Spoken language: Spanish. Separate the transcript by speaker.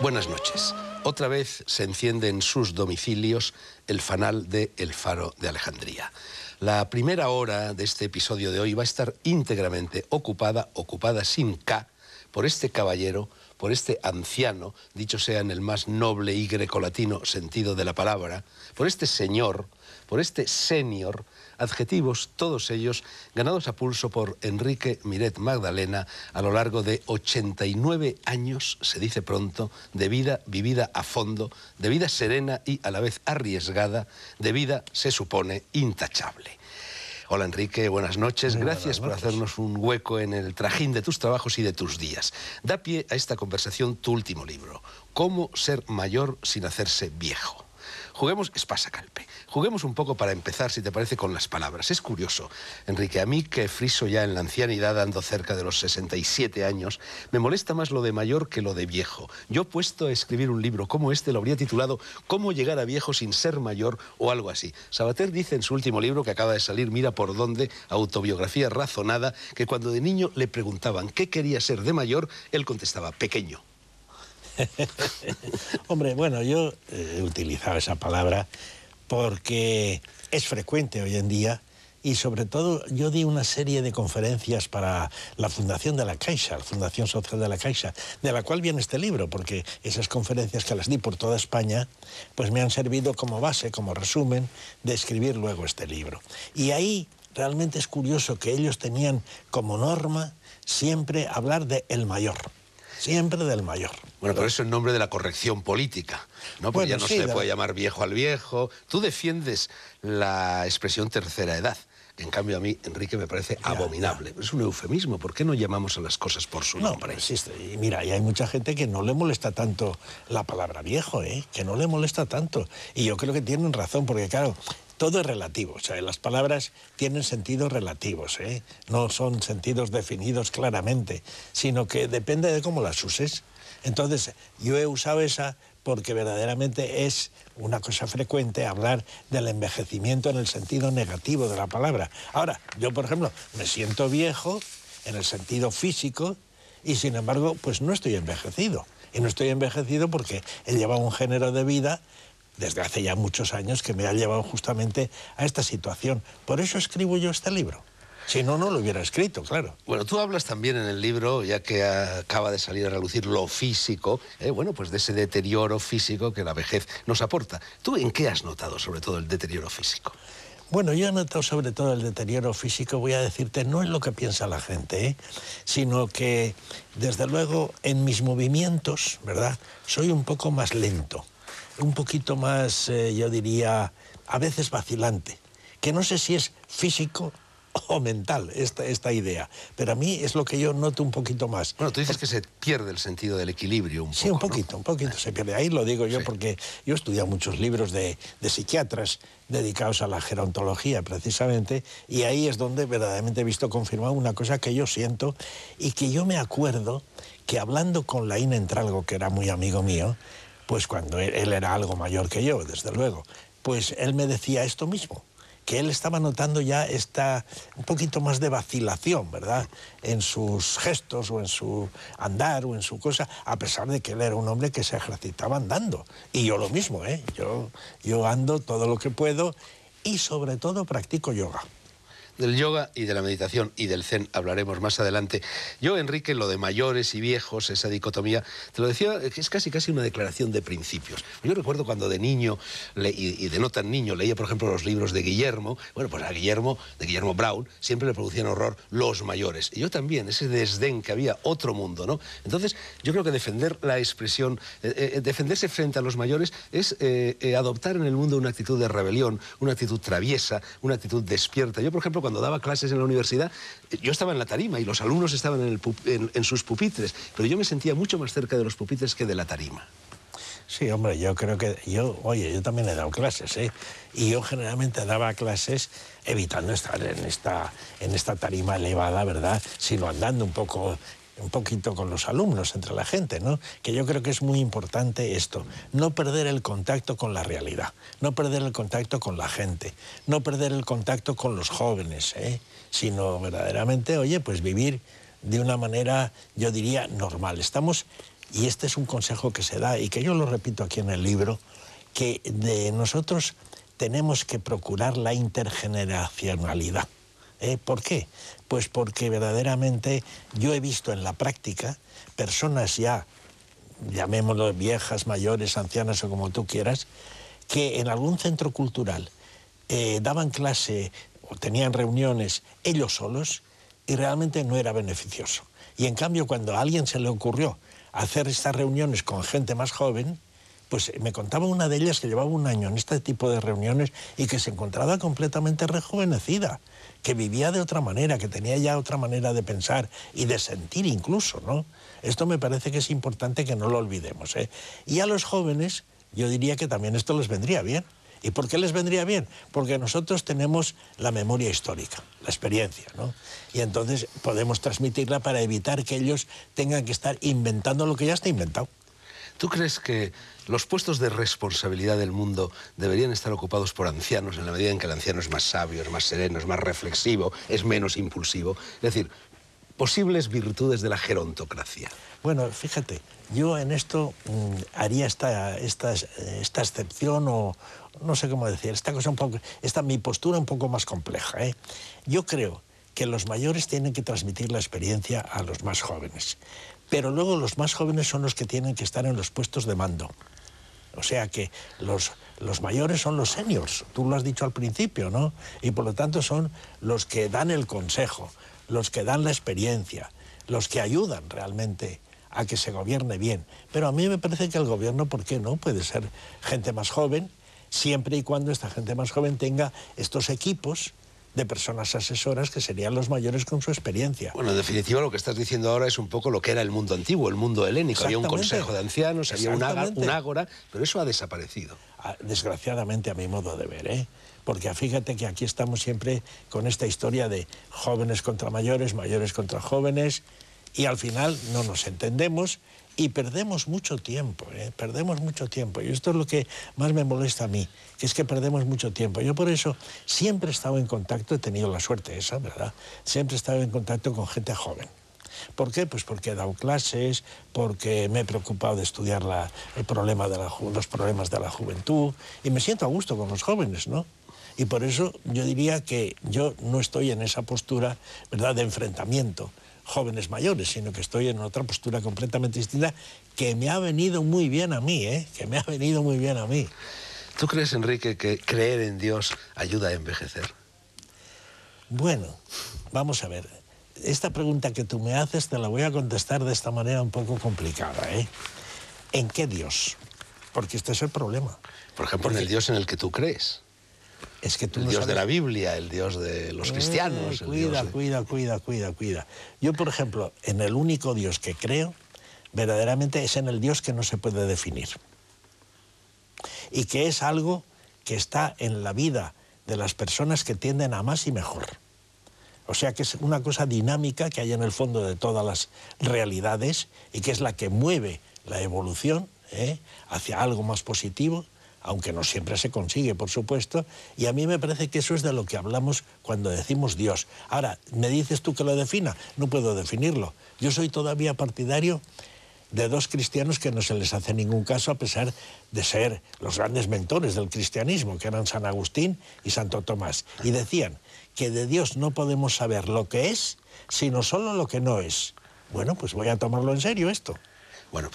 Speaker 1: Buenas noches. Otra vez se enciende en sus domicilios el fanal de El Faro de Alejandría. La primera hora de este episodio de hoy va a estar íntegramente ocupada sin K, por este caballero, por este anciano, dicho sea en el más noble y grecolatino sentido de la palabra, por este señor, por este senior, adjetivos todos ellos ganados a pulso por Enrique Miret Magdalena a lo largo de 89 años, se dice pronto, de vida vivida a fondo, de vida serena y a la vez arriesgada, de vida, se supone, intachable. Hola Enrique, buenas noches. Gracias por hacernos un hueco en el trajín de tus trabajos y de tus días. Da pie a esta conversación tu último libro, Cómo ser mayor sin hacerse viejo. Juguemos, espasa calpe, juguemos un poco para empezar, si te parece, con las palabras. Es curioso, Enrique, a mí que friso ya en la ancianidad, ando cerca de los 67 años, me molesta más lo de mayor que lo de viejo. Yo, puesto a escribir un libro como este, lo habría titulado Cómo llegar a viejo sin ser mayor o algo así. Sabater dice en su último libro, que acaba de salir, mira por dónde, autobiografía razonada, que cuando de niño le preguntaban qué quería ser de mayor, él contestaba, pequeño.
Speaker 2: Hombre, bueno, yo he utilizado esa palabra porque es frecuente hoy en día y sobre todo yo di una serie de conferencias para la Fundación de la Caixa, la Fundación Social de la Caixa, de la cual viene este libro, porque esas conferencias que las di por toda España, pues me han servido como base, como resumen, de escribir luego este libro. Y ahí realmente es curioso que ellos tenían como norma siempre hablar de el mayor. Siempre del mayor.
Speaker 1: Bueno, pero eso en nombre de la corrección política, ¿no? Porque
Speaker 2: bueno,
Speaker 1: ya no
Speaker 2: sí,
Speaker 1: se le puede llamar viejo al viejo. Tú defiendes la expresión tercera edad. En cambio, a mí, Enrique, me parece abominable. Es un eufemismo. ¿Por qué no llamamos a las cosas por su nombre?
Speaker 2: No, existe. Y mira, y hay mucha gente que no le molesta tanto la palabra viejo, ¿eh? Que no le molesta tanto. Y yo creo que tienen razón, porque claro, todo es relativo. O sea, las palabras tienen sentidos relativos, ¿eh? No son sentidos definidos claramente, sino que depende de cómo las uses. Entonces, yo he usado esa porque verdaderamente es una cosa frecuente hablar del envejecimiento en el sentido negativo de la palabra. Ahora, yo, por ejemplo, me siento viejo en el sentido físico y, sin embargo, pues no estoy envejecido. Y no estoy envejecido porque he llevado un género de vida desde hace ya muchos años que me ha llevado justamente a esta situación. Por eso escribo yo este libro. Si no, no lo hubiera escrito, claro.
Speaker 1: Bueno, tú hablas también en el libro, ya que acaba de salir a relucir lo físico, bueno, pues de ese deterioro físico que la vejez nos aporta. ¿Tú en qué has notado sobre todo el deterioro físico?
Speaker 2: Bueno, yo he notado sobre todo el deterioro físico, voy a decirte, no es lo que piensa la gente, sino que, desde luego, en mis movimientos, ¿verdad?, soy un poco más lento, un poquito más, yo diría, a veces vacilante, que no sé si es físico o mental esta idea, pero a mí es lo que yo noto un poquito más.
Speaker 1: Bueno, tú dices que se pierde el sentido del equilibrio un poco,
Speaker 2: sí, un poquito se pierde. Ahí lo digo yo, sí, porque yo he estudiado muchos libros de psiquiatras dedicados a la gerontología, precisamente, y ahí es donde verdaderamente he visto confirmado una cosa que yo siento y que yo me acuerdo que hablando con Laín Entralgo, que era muy amigo mío, pues cuando él era algo mayor que yo, desde luego, pues él me decía esto mismo, que él estaba notando ya un poquito más de vacilación, ¿verdad?, en sus gestos o en su andar o en su cosa, a pesar de que él era un hombre que se ejercitaba andando. Y yo lo mismo, ¿eh? Yo ando todo lo que puedo y sobre todo practico yoga.
Speaker 1: Del yoga y de la meditación y del zen hablaremos más adelante. Yo, Enrique, lo de mayores y viejos, esa dicotomía, te lo decía, es casi una declaración de principios. Yo recuerdo cuando de niño, y de no tan niño, leía, por ejemplo, los libros de Guillermo. Bueno, pues a Guillermo Brown, siempre le producían horror los mayores. Y yo también, ese desdén que había, otro mundo, ¿no? Entonces, yo creo que defender la expresión, defenderse frente a los mayores es adoptar en el mundo una actitud de rebelión, una actitud traviesa, una actitud despierta. Yo, por ejemplo, cuando daba clases en la universidad, yo estaba en la tarima y los alumnos estaban en sus pupitres, pero yo me sentía mucho más cerca de los pupitres que de la tarima.
Speaker 2: Sí, hombre, yo creo que yo también he dado clases, y yo generalmente daba clases evitando estar en esta tarima elevada, ¿verdad?, sino andando un poquito con los alumnos, entre la gente, ¿no? Que yo creo que es muy importante esto, no perder el contacto con la realidad, no perder el contacto con la gente, no perder el contacto con los jóvenes, sino verdaderamente, oye, pues vivir de una manera, yo diría, normal. Estamos Y este es un consejo que se da y que yo lo repito aquí en el libro, que de nosotros tenemos que procurar la intergeneracionalidad. ¿Por qué? Pues porque verdaderamente yo he visto en la práctica personas ya, llamémoslo viejas, mayores, ancianas o como tú quieras, que en algún centro cultural daban clase o tenían reuniones ellos solos y realmente no era beneficioso. Y en cambio, cuando a alguien se le ocurrió hacer estas reuniones con gente más joven, pues me contaba una de ellas que llevaba un año en este tipo de reuniones y que se encontraba completamente rejuvenecida, que vivía de otra manera, que tenía ya otra manera de pensar y de sentir incluso, ¿no? Esto me parece que es importante que no lo olvidemos, ¿eh? Y a los jóvenes yo diría que también esto les vendría bien. ¿Y por qué les vendría bien? Porque nosotros tenemos la memoria histórica, la experiencia, ¿no? Y entonces podemos transmitirla para evitar que ellos tengan que estar inventando lo que ya está inventado.
Speaker 1: ¿Tú crees que los puestos de responsabilidad del mundo deberían estar ocupados por ancianos en la medida en que el anciano es más sabio, es más sereno, es más reflexivo, es menos impulsivo? Es decir, posibles virtudes de la gerontocracia.
Speaker 2: Bueno, fíjate, yo en esto haría esta excepción o no sé cómo decir, mi postura un poco más compleja, ¿eh? Yo creo que los mayores tienen que transmitir la experiencia a los más jóvenes, pero luego los más jóvenes son los que tienen que estar en los puestos de mando. O sea que los mayores son los seniors, tú lo has dicho al principio, ¿no? Y por lo tanto son los que dan el consejo, los que dan la experiencia, los que ayudan realmente a que se gobierne bien. Pero a mí me parece que el gobierno, ¿por qué no? Puede ser gente más joven, siempre y cuando esta gente más joven tenga estos equipos de personas asesoras que serían los mayores con su experiencia.
Speaker 1: Bueno, en definitiva lo que estás diciendo ahora es un poco lo que era el mundo antiguo, el mundo helénico. Había un consejo de ancianos, había un ágora, pero eso ha desaparecido.
Speaker 2: Desgraciadamente, a mi modo de ver, ¿eh? Porque fíjate que aquí estamos siempre con esta historia de jóvenes contra mayores, mayores contra jóvenes, y al final no nos entendemos y perdemos mucho tiempo, perdemos mucho tiempo. Y esto es lo que más me molesta a mí, que es que perdemos mucho tiempo. Yo por eso siempre he estado en contacto, he tenido la suerte esa, ¿verdad? Siempre he estado en contacto con gente joven. ¿Por qué? Pues porque he dado clases, porque me he preocupado de estudiar los problemas de la juventud y me siento a gusto con los jóvenes, ¿no? Y por eso yo diría que yo no estoy en esa postura, ¿verdad?, de enfrentamiento jóvenes mayores, sino que estoy en otra postura completamente distinta que me ha venido muy bien a mí, que me ha venido muy bien a mí.
Speaker 1: ¿Tú crees, Enrique, que creer en Dios ayuda a envejecer?
Speaker 2: Bueno, vamos a ver. Esta pregunta que tú me haces te la voy a contestar de esta manera un poco complicada, ¿eh? ¿En qué Dios? Porque este es el problema.
Speaker 1: Por ejemplo, en el Dios en el que tú crees.
Speaker 2: Es que tú
Speaker 1: el
Speaker 2: no
Speaker 1: Dios
Speaker 2: sabes...
Speaker 1: de la Biblia, el Dios de los cristianos.
Speaker 2: Cuida. Yo, por ejemplo, en el único Dios que creo, verdaderamente es en el Dios que no se puede definir. Y que es algo que está en la vida de las personas que tienden a más y mejor. O sea que es una cosa dinámica que hay en el fondo de todas las realidades y que es la que mueve la evolución hacia algo más positivo, aunque no siempre se consigue, por supuesto, y a mí me parece que eso es de lo que hablamos cuando decimos Dios. Ahora, ¿me dices tú que lo defina? No puedo definirlo. Yo soy todavía partidario de dos cristianos que no se les hace ningún caso a pesar de ser los grandes mentores del cristianismo, que eran San Agustín y Santo Tomás. Y decían que de Dios no podemos saber lo que es, sino solo lo que no es. Bueno, pues voy a tomarlo en serio esto.
Speaker 1: Bueno,